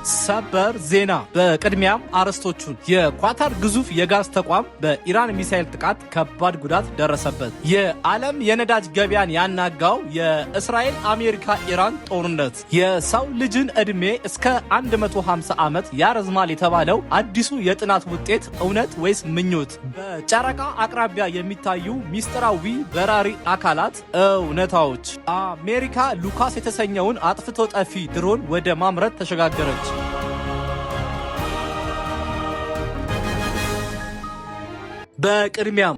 ሰበር ዜና። በቅድሚያም አርዕስቶቹን። የኳታር ግዙፍ የጋዝ ተቋም በኢራን ሚሳኤል ጥቃት ከባድ ጉዳት ደረሰበት። የዓለም የነዳጅ ገበያን ያናጋው የእስራኤል አሜሪካ ኢራን ጦርነት። የሰው ልጅን ዕድሜ እስከ 150 ዓመት ያረዝማል የተባለው አዲሱ የጥናት ውጤት እውነት ወይስ ምኞት? በጨረቃ አቅራቢያ የሚታዩ ሚስጥራዊ በራሪ አካላት እውነታዎች። አሜሪካ ሉካስ የተሰኘውን አጥፍቶ ጠፊ ድሮን ወደ ማምረት ተሸጋገረች። በቅድሚያም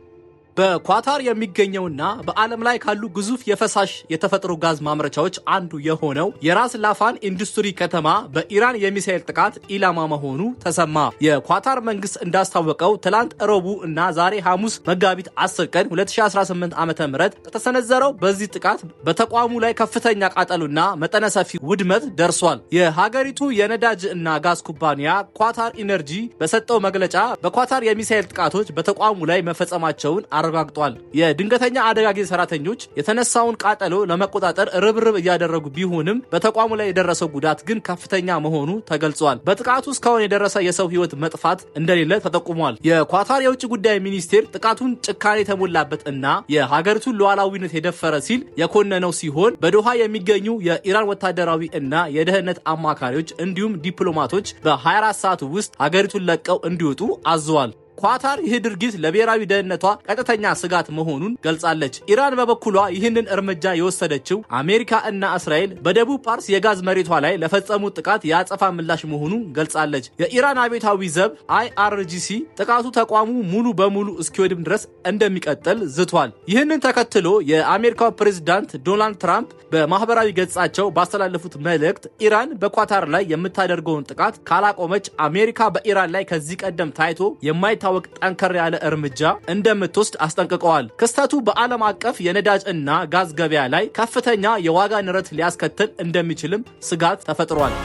በኳታር የሚገኘውና በዓለም ላይ ካሉ ግዙፍ የፈሳሽ የተፈጥሮ ጋዝ ማምረቻዎች አንዱ የሆነው የራስ ላፋን ኢንዱስትሪ ከተማ በኢራን የሚሳኤል ጥቃት ኢላማ መሆኑ ተሰማ። የኳታር መንግስት እንዳስታወቀው ትላንት ረቡዕ እና ዛሬ ሐሙስ መጋቢት 10 ቀን 2018 ዓ.ም በተሰነዘረው በዚህ ጥቃት በተቋሙ ላይ ከፍተኛ ቃጠሎና መጠነ ሰፊ ውድመት ደርሷል። የሀገሪቱ የነዳጅ እና ጋዝ ኩባንያ ኳታር ኢነርጂ በሰጠው መግለጫ በኳታር የሚሳኤል ጥቃቶች በተቋሙ ላይ መፈጸማቸውን አረጋግጧል። የድንገተኛ አደጋ ጊዜ ሰራተኞች የተነሳውን ቃጠሎ ለመቆጣጠር ርብርብ እያደረጉ ቢሆንም በተቋሙ ላይ የደረሰው ጉዳት ግን ከፍተኛ መሆኑ ተገልጿል። በጥቃቱ እስካሁን የደረሰ የሰው ሕይወት መጥፋት እንደሌለ ተጠቁሟል። የኳታር የውጭ ጉዳይ ሚኒስቴር ጥቃቱን ጭካኔ የተሞላበት እና የሀገሪቱን ሉዓላዊነት የደፈረ ሲል የኮነነው ሲሆን በዶሃ የሚገኙ የኢራን ወታደራዊ እና የደህንነት አማካሪዎች እንዲሁም ዲፕሎማቶች በ24 ሰዓት ውስጥ ሀገሪቱን ለቀው እንዲወጡ አዘዋል። ኳታር ይህ ድርጊት ለብሔራዊ ደህንነቷ ቀጥተኛ ስጋት መሆኑን ገልጻለች። ኢራን በበኩሏ ይህንን እርምጃ የወሰደችው አሜሪካ እና እስራኤል በደቡብ ፓርስ የጋዝ መሬቷ ላይ ለፈጸሙት ጥቃት የአጸፋ ምላሽ መሆኑን ገልጻለች። የኢራን አብዮታዊ ዘብ IRGC ጥቃቱ ተቋሙ ሙሉ በሙሉ እስኪወድም ድረስ እንደሚቀጥል ዝቷል። ይህንን ተከትሎ የአሜሪካው ፕሬዝዳንት ዶናልድ ትራምፕ በማህበራዊ ገጻቸው ባስተላለፉት መልእክት ኢራን በኳታር ላይ የምታደርገውን ጥቃት ካላቆመች አሜሪካ በኢራን ላይ ከዚህ ቀደም ታይቶ የማይታወቅ ጠንከር ያለ እርምጃ እንደምትወስድ አስጠንቅቀዋል። ክስተቱ በዓለም አቀፍ የነዳጅ እና ጋዝ ገበያ ላይ ከፍተኛ የዋጋ ንረት ሊያስከትል እንደሚችልም ስጋት ተፈጥሯል።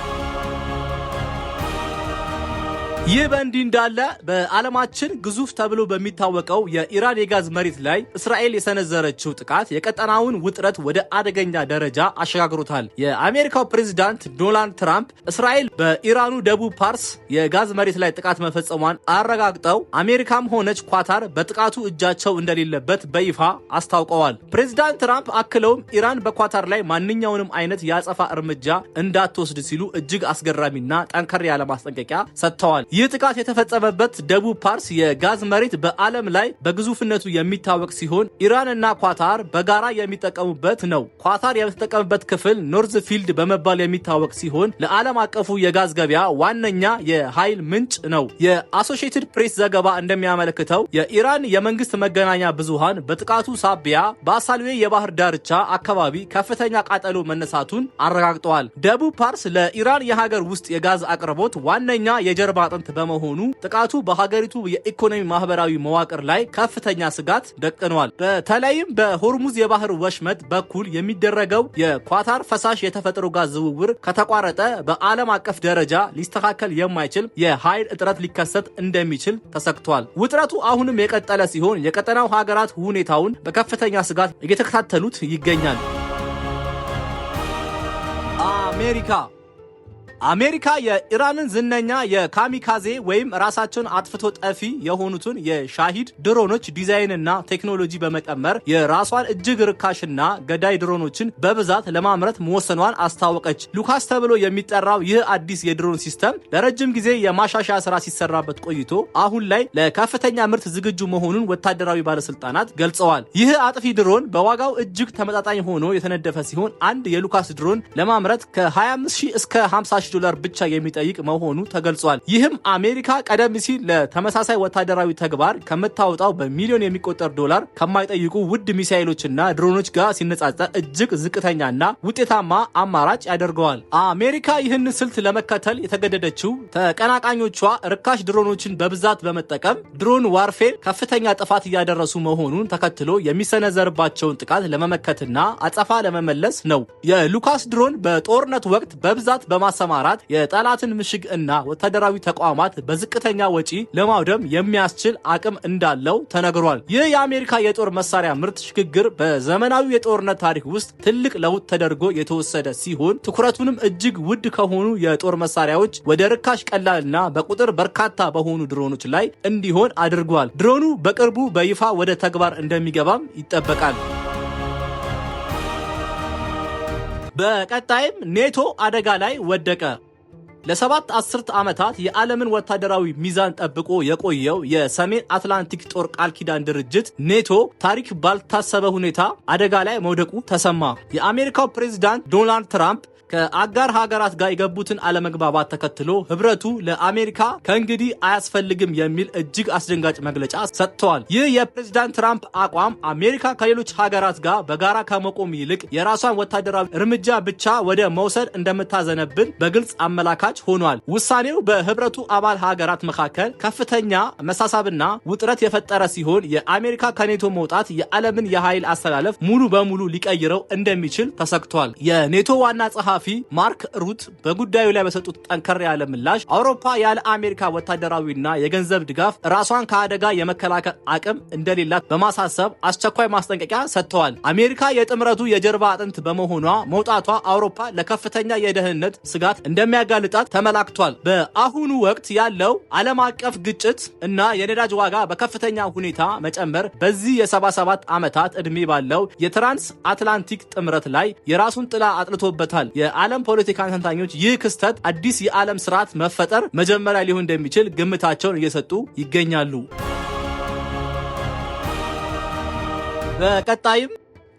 ይህ በእንዲህ እንዳለ በዓለማችን ግዙፍ ተብሎ በሚታወቀው የኢራን የጋዝ መሬት ላይ እስራኤል የሰነዘረችው ጥቃት የቀጠናውን ውጥረት ወደ አደገኛ ደረጃ አሸጋግሮታል። የአሜሪካው ፕሬዝዳንት ዶናልድ ትራምፕ እስራኤል በኢራኑ ደቡብ ፓርስ የጋዝ መሬት ላይ ጥቃት መፈጸሟን አረጋግጠው አሜሪካም ሆነች ኳታር በጥቃቱ እጃቸው እንደሌለበት በይፋ አስታውቀዋል። ፕሬዝዳንት ትራምፕ አክለውም ኢራን በኳታር ላይ ማንኛውንም አይነት የአጸፋ እርምጃ እንዳትወስድ ሲሉ እጅግ አስገራሚና ጠንከር ያለ ማስጠንቀቂያ ሰጥተዋል። ይህ ጥቃት የተፈጸመበት ደቡብ ፓርስ የጋዝ መሬት በዓለም ላይ በግዙፍነቱ የሚታወቅ ሲሆን ኢራን እና ኳታር በጋራ የሚጠቀሙበት ነው። ኳታር የምትጠቀምበት ክፍል ኖርዝ ፊልድ በመባል የሚታወቅ ሲሆን ለዓለም አቀፉ የጋዝ ገበያ ዋነኛ የኃይል ምንጭ ነው። የአሶሺየትድ ፕሬስ ዘገባ እንደሚያመለክተው የኢራን የመንግስት መገናኛ ብዙሃን በጥቃቱ ሳቢያ በአሳልዌ የባህር ዳርቻ አካባቢ ከፍተኛ ቃጠሎ መነሳቱን አረጋግጠዋል። ደቡብ ፓርስ ለኢራን የሀገር ውስጥ የጋዝ አቅርቦት ዋነኛ የጀርባ አጥንት በመሆኑ ጥቃቱ በሀገሪቱ የኢኮኖሚ ማህበራዊ መዋቅር ላይ ከፍተኛ ስጋት ደቅኗል። በተለይም በሆርሙዝ የባህር ወሽመጥ በኩል የሚደረገው የኳታር ፈሳሽ የተፈጥሮ ጋዝ ዝውውር ከተቋረጠ በዓለም አቀፍ ደረጃ ሊስተካከል የማይችል የኃይል እጥረት ሊከሰት እንደሚችል ተሰግቷል። ውጥረቱ አሁንም የቀጠለ ሲሆን የቀጠናው ሀገራት ሁኔታውን በከፍተኛ ስጋት እየተከታተሉት ይገኛል። አሜሪካ የኢራንን ዝነኛ የካሚካዜ ወይም ራሳቸውን አጥፍቶ ጠፊ የሆኑትን የሻሂድ ድሮኖች ዲዛይንና ቴክኖሎጂ በመቀመር የራሷን እጅግ ርካሽና ገዳይ ድሮኖችን በብዛት ለማምረት መወሰኗን አስታወቀች። ሉካስ ተብሎ የሚጠራው ይህ አዲስ የድሮን ሲስተም ለረጅም ጊዜ የማሻሻያ ስራ ሲሰራበት ቆይቶ አሁን ላይ ለከፍተኛ ምርት ዝግጁ መሆኑን ወታደራዊ ባለስልጣናት ገልጸዋል። ይህ አጥፊ ድሮን በዋጋው እጅግ ተመጣጣኝ ሆኖ የተነደፈ ሲሆን አንድ የሉካስ ድሮን ለማምረት ከ25000 እስከ 50000 $50 ብቻ የሚጠይቅ መሆኑ ተገልጿል። ይህም አሜሪካ ቀደም ሲል ለተመሳሳይ ወታደራዊ ተግባር ከምታወጣው በሚሊዮን የሚቆጠር ዶላር ከማይጠይቁ ውድ ሚሳኤሎችና ድሮኖች ጋር ሲነጻጸር እጅግ ዝቅተኛና ውጤታማ አማራጭ ያደርገዋል። አሜሪካ ይህን ስልት ለመከተል የተገደደችው ተቀናቃኞቿ ርካሽ ድሮኖችን በብዛት በመጠቀም ድሮን ዋርፌር ከፍተኛ ጥፋት እያደረሱ መሆኑን ተከትሎ የሚሰነዘርባቸውን ጥቃት ለመመከትና አጸፋ ለመመለስ ነው። የሉካስ ድሮን በጦርነት ወቅት በብዛት በማሰማራት በመሰማራት የጠላትን ምሽግ እና ወታደራዊ ተቋማት በዝቅተኛ ወጪ ለማውደም የሚያስችል አቅም እንዳለው ተነግሯል። ይህ የአሜሪካ የጦር መሳሪያ ምርት ሽግግር በዘመናዊ የጦርነት ታሪክ ውስጥ ትልቅ ለውጥ ተደርጎ የተወሰደ ሲሆን ትኩረቱንም እጅግ ውድ ከሆኑ የጦር መሳሪያዎች ወደ ርካሽ ቀላልና በቁጥር በርካታ በሆኑ ድሮኖች ላይ እንዲሆን አድርጓል። ድሮኑ በቅርቡ በይፋ ወደ ተግባር እንደሚገባም ይጠበቃል። በቀጣይም ኔቶ አደጋ ላይ ወደቀ። ለ7 አስርት ዓመታት የዓለምን ወታደራዊ ሚዛን ጠብቆ የቆየው የሰሜን አትላንቲክ ጦር ቃል ኪዳን ድርጅት ኔቶ ታሪክ ባልታሰበ ሁኔታ አደጋ ላይ መውደቁ ተሰማ። የአሜሪካው ፕሬዝዳንት ዶናልድ ትራምፕ ከአጋር ሀገራት ጋር የገቡትን አለመግባባት ተከትሎ ህብረቱ ለአሜሪካ ከእንግዲህ አያስፈልግም የሚል እጅግ አስደንጋጭ መግለጫ ሰጥተዋል። ይህ የፕሬዝዳንት ትራምፕ አቋም አሜሪካ ከሌሎች ሀገራት ጋር በጋራ ከመቆም ይልቅ የራሷን ወታደራዊ እርምጃ ብቻ ወደ መውሰድ እንደምታዘነብል በግልጽ አመላካች ሆኗል። ውሳኔው በህብረቱ አባል ሀገራት መካከል ከፍተኛ መሳሳብና ውጥረት የፈጠረ ሲሆን የአሜሪካ ከኔቶ መውጣት የዓለምን የኃይል አስተላለፍ ሙሉ በሙሉ ሊቀይረው እንደሚችል ተሰግቷል። የኔቶ ዋና ጸሐፊ ማርክ ሩት በጉዳዩ ላይ በሰጡት ጠንከር ያለ ምላሽ አውሮፓ ያለ አሜሪካ ወታደራዊና የገንዘብ ድጋፍ ራሷን ከአደጋ የመከላከል አቅም እንደሌላት በማሳሰብ አስቸኳይ ማስጠንቀቂያ ሰጥተዋል። አሜሪካ የጥምረቱ የጀርባ አጥንት በመሆኗ መውጣቷ አውሮፓ ለከፍተኛ የደህንነት ስጋት እንደሚያጋልጣት ተመላክቷል። በአሁኑ ወቅት ያለው ዓለም አቀፍ ግጭት እና የነዳጅ ዋጋ በከፍተኛ ሁኔታ መጨመር በዚህ የ77 ዓመታት ዕድሜ ባለው የትራንስ አትላንቲክ ጥምረት ላይ የራሱን ጥላ አጥልቶበታል። የዓለም ፖለቲካ ተንታኞች ይህ ክስተት አዲስ የዓለም ስርዓት መፈጠር መጀመሪያ ሊሆን እንደሚችል ግምታቸውን እየሰጡ ይገኛሉ። በቀጣይም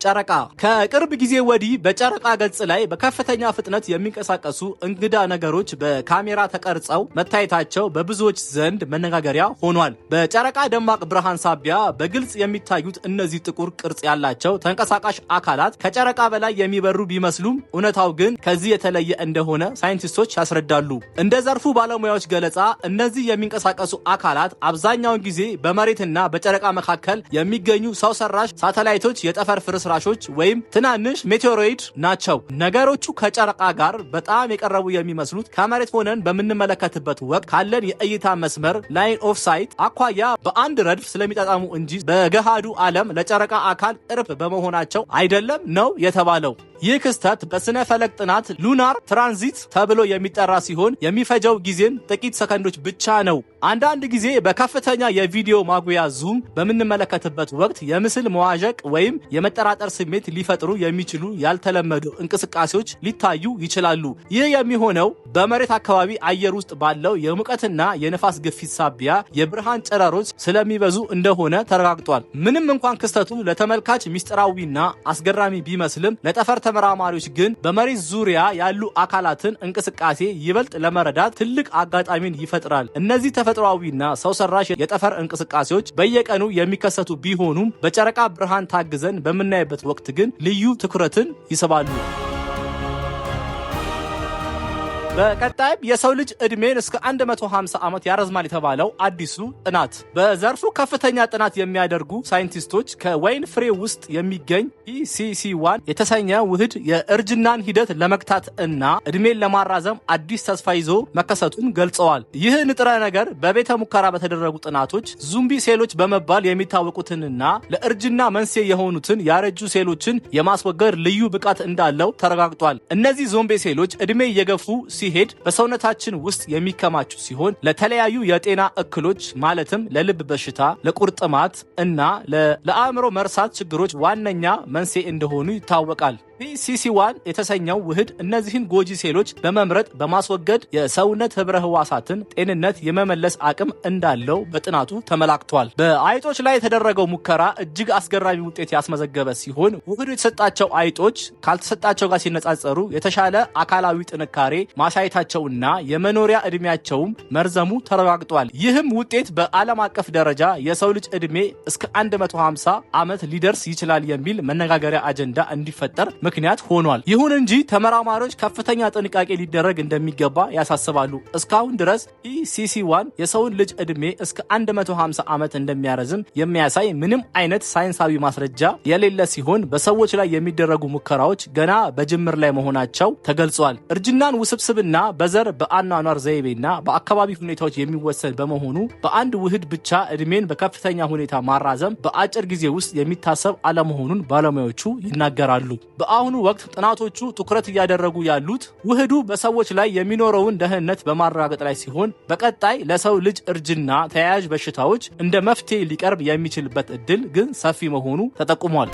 ጨረቃ ከቅርብ ጊዜ ወዲህ በጨረቃ ገጽ ላይ በከፍተኛ ፍጥነት የሚንቀሳቀሱ እንግዳ ነገሮች በካሜራ ተቀርጸው መታየታቸው በብዙዎች ዘንድ መነጋገሪያ ሆኗል። በጨረቃ ደማቅ ብርሃን ሳቢያ በግልጽ የሚታዩት እነዚህ ጥቁር ቅርጽ ያላቸው ተንቀሳቃሽ አካላት ከጨረቃ በላይ የሚበሩ ቢመስሉም እውነታው ግን ከዚህ የተለየ እንደሆነ ሳይንቲስቶች ያስረዳሉ። እንደ ዘርፉ ባለሙያዎች ገለጻ እነዚህ የሚንቀሳቀሱ አካላት አብዛኛውን ጊዜ በመሬትና በጨረቃ መካከል የሚገኙ ሰው ሰራሽ ሳተላይቶች የጠፈር ፍርስራሾች ወይም ትናንሽ ሜቴሮይድ ናቸው። ነገሮቹ ከጨረቃ ጋር በጣም የቀረቡ የሚመስሉት ከመሬት ሆነን በምንመለከትበት ወቅት ካለን የእይታ መስመር ላይን ኦፍ ሳይት አኳያ በአንድ ረድፍ ስለሚጣጣሙ እንጂ በገሃዱ ዓለም ለጨረቃ አካል ቅርብ በመሆናቸው አይደለም ነው የተባለው። ይህ ክስተት በስነ ፈለክ ጥናት ሉናር ትራንዚት ተብሎ የሚጠራ ሲሆን የሚፈጀው ጊዜም ጥቂት ሰከንዶች ብቻ ነው። አንዳንድ ጊዜ በከፍተኛ የቪዲዮ ማጉያ ዙም በምንመለከትበት ወቅት የምስል መዋዠቅ ወይም የመጠራጠር ስሜት ሊፈጥሩ የሚችሉ ያልተለመዱ እንቅስቃሴዎች ሊታዩ ይችላሉ። ይህ የሚሆነው በመሬት አካባቢ አየር ውስጥ ባለው የሙቀትና የነፋስ ግፊት ሳቢያ የብርሃን ጨረሮች ስለሚበዙ እንደሆነ ተረጋግጧል። ምንም እንኳን ክስተቱ ለተመልካች ሚስጥራዊና አስገራሚ ቢመስልም ለጠፈር ተመራማሪዎች ግን በመሬት ዙሪያ ያሉ አካላትን እንቅስቃሴ ይበልጥ ለመረዳት ትልቅ አጋጣሚን ይፈጥራል። እነዚህ ተፈጥሯዊና ሰው ሰራሽ የጠፈር እንቅስቃሴዎች በየቀኑ የሚከሰቱ ቢሆኑም በጨረቃ ብርሃን ታግዘን በምናይበት ወቅት ግን ልዩ ትኩረትን ይስባሉ። በቀጣይም የሰው ልጅ ዕድሜን እስከ 150 ዓመት ያረዝማል የተባለው አዲሱ ጥናት። በዘርፉ ከፍተኛ ጥናት የሚያደርጉ ሳይንቲስቶች ከወይን ፍሬ ውስጥ የሚገኝ PCC1 የተሰኘ ውህድ የእርጅናን ሂደት ለመግታት እና ዕድሜን ለማራዘም አዲስ ተስፋ ይዞ መከሰቱን ገልጸዋል። ይህ ንጥረ ነገር በቤተ ሙከራ በተደረጉ ጥናቶች ዙምቢ ሴሎች በመባል የሚታወቁትንና ለእርጅና መንስኤ የሆኑትን ያረጁ ሴሎችን የማስወገድ ልዩ ብቃት እንዳለው ተረጋግጧል። እነዚህ ዞምቢ ሴሎች ዕድሜ እየገፉ ሲሄድ በሰውነታችን ውስጥ የሚከማቹ ሲሆን ለተለያዩ የጤና እክሎች ማለትም ለልብ በሽታ፣ ለቁርጥማት እና ለአእምሮ መርሳት ችግሮች ዋነኛ መንስኤ እንደሆኑ ይታወቃል። PCC1 የተሰኘው ውህድ እነዚህን ጎጂ ሴሎች በመምረጥ በማስወገድ የሰውነት ህብረ ህዋሳትን ጤንነት የመመለስ አቅም እንዳለው በጥናቱ ተመላክቷል። በአይጦች ላይ የተደረገው ሙከራ እጅግ አስገራሚ ውጤት ያስመዘገበ ሲሆን ውህዱ የተሰጣቸው አይጦች ካልተሰጣቸው ጋር ሲነጻጸሩ የተሻለ አካላዊ ጥንካሬ ማሳየታቸውና የመኖሪያ ዕድሜያቸውም መርዘሙ ተረጋግጧል። ይህም ውጤት በዓለም አቀፍ ደረጃ የሰው ልጅ ዕድሜ እስከ 150 ዓመት ሊደርስ ይችላል የሚል መነጋገሪያ አጀንዳ እንዲፈጠር ምክንያት ሆኗል። ይሁን እንጂ ተመራማሪዎች ከፍተኛ ጥንቃቄ ሊደረግ እንደሚገባ ያሳስባሉ። እስካሁን ድረስ ECC1 የሰውን ልጅ ዕድሜ እስከ 150 ዓመት እንደሚያረዝም የሚያሳይ ምንም አይነት ሳይንሳዊ ማስረጃ የሌለ ሲሆን በሰዎች ላይ የሚደረጉ ሙከራዎች ገና በጅምር ላይ መሆናቸው ተገልጿል። እርጅናን ውስብስብና በዘር በአኗኗር ዘይቤና በአካባቢ ሁኔታዎች የሚወሰን በመሆኑ በአንድ ውህድ ብቻ ዕድሜን በከፍተኛ ሁኔታ ማራዘም በአጭር ጊዜ ውስጥ የሚታሰብ አለመሆኑን ባለሙያዎቹ ይናገራሉ። በአሁኑ ወቅት ጥናቶቹ ትኩረት እያደረጉ ያሉት ውህዱ በሰዎች ላይ የሚኖረውን ደህንነት በማረጋገጥ ላይ ሲሆን በቀጣይ ለሰው ልጅ እርጅና ተያያዥ በሽታዎች እንደ መፍትሄ ሊቀርብ የሚችልበት እድል ግን ሰፊ መሆኑ ተጠቁሟል።